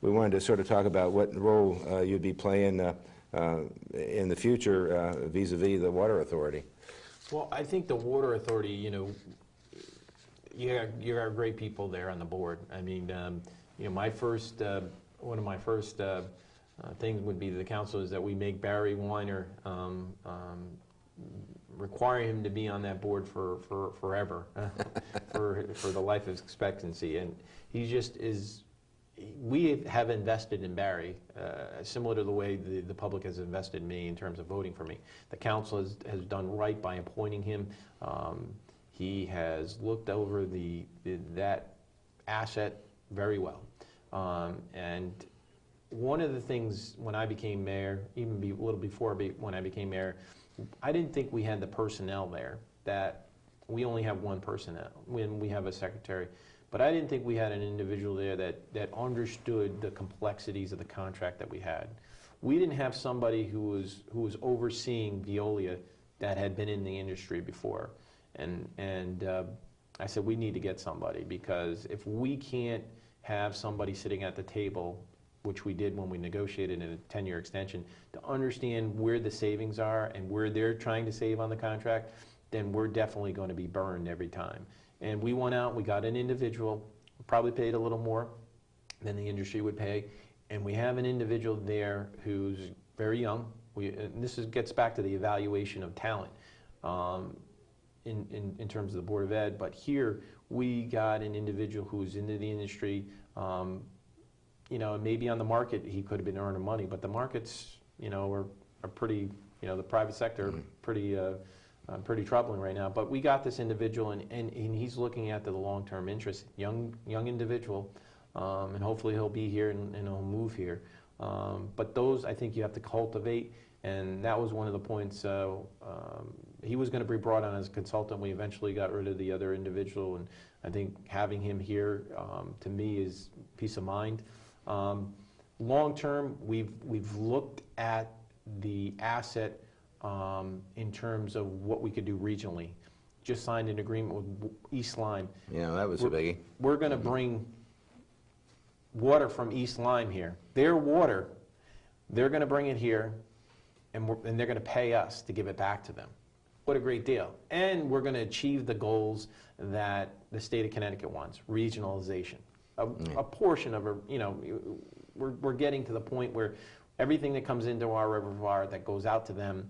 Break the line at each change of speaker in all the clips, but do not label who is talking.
we wanted to sort of talk about what role you'd be playing in the future vis-a-vis the Water Authority.
Well, I think the Water Authority, you know, you got great people there on the board. I mean, you know, one of my first things would be to the council is that we make Barry Weiner require him to be on that board for forever, for the life of expectancy, and he just is. We have invested in Barry, similar to the way the public has invested in me in terms of voting for me. The council has done right by appointing him. He has looked over that asset very well. And one of the things when I became mayor, even a little before when I became mayor, I didn't think we had the personnel there. That we only have one personnel when we have a secretary. But I didn't think we had an individual there that understood the complexities of the contract that we had. We didn't have somebody who was overseeing Veolia that had been in the industry before. And I said, we need to get somebody, because if we can't have somebody sitting at the table, which we did when we negotiated in a 10-year extension, to understand where the savings are and where they're trying to save on the contract, then we're definitely going to be burned every time. And we went out, we got an individual, probably paid a little more than the industry would pay, and we have an individual there who's very young. And this gets back to the evaluation of talent in terms of the Board of Ed, but here we got an individual who's into the industry. You know, maybe on the market he could have been earning money, but the markets, you know, are pretty, you know, the private sector pretty troubling right now. But we got this individual, and he's looking at the long-term interest, young individual, and hopefully he'll be here and he'll move here. But those, I think, you have to cultivate, and that was one of the points. He was going to be brought on as a consultant. We eventually got rid of the other individual, and I think having him here, to me, is peace of mind. Long-term, we've looked at the asset in terms of what we could do regionally. Just signed an agreement with East Lyme.
Yeah, that was a biggie.
We're going to bring water from East Lyme here. Their water, they're going to bring it here, and they're going to pay us to give it back to them. What a great deal. And we're going to achieve the goals that the state of Connecticut wants, regionalization. A portion of it, you know, we're getting to the point where everything that comes into our reservoir that goes out to them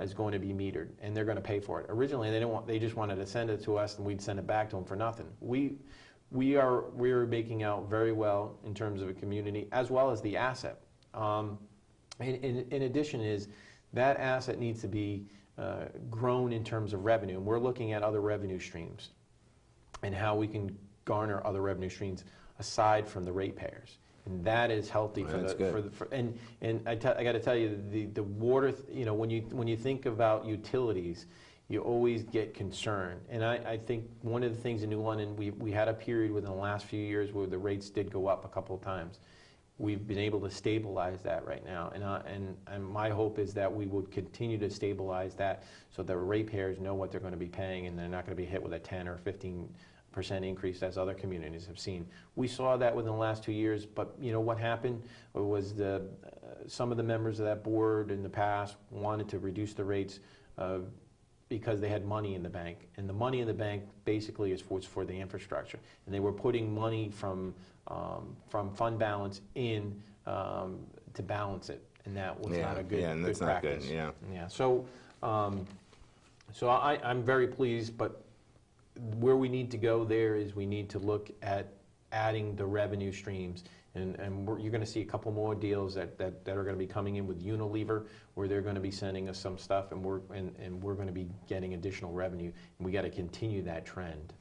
is going to be metered, and they're going to pay for it. Originally, they just wanted to send it to us, and we'd send it back to them for nothing. We are making out very well in terms of a community, as well as the asset. In addition, is that asset needs to be grown in terms of revenue, and we're looking at other revenue streams and how we can garner other revenue streams aside from the ratepayers. And that is healthy and I got to tell you, the water, you know, when you think about utilities, you always get concerned. And I think one of the things in New London, we had a period within the last few years where the rates did go up a couple of times. We've been able to stabilize that right now, and my hope is that we would continue to stabilize that so the ratepayers know what they're going to be paying, and they're not going to be hit with a 10 or 15% increase as other communities have seen. We saw that within the last 2 years, but you know what happened was some of the members of that board in the past wanted to reduce the rates because they had money in the bank, and the money in the bank basically is for the infrastructure, and they were putting money from fund balance in to balance it, and that was not a good practice.
Not good.
Yeah. So I'm very pleased, but where we need to go there is we need to look at adding the revenue streams, and you're going to see a couple more deals that are going to be coming in with Unilever, where they're going to be sending us some stuff, and we're going to be getting additional revenue, and we got to continue that trend.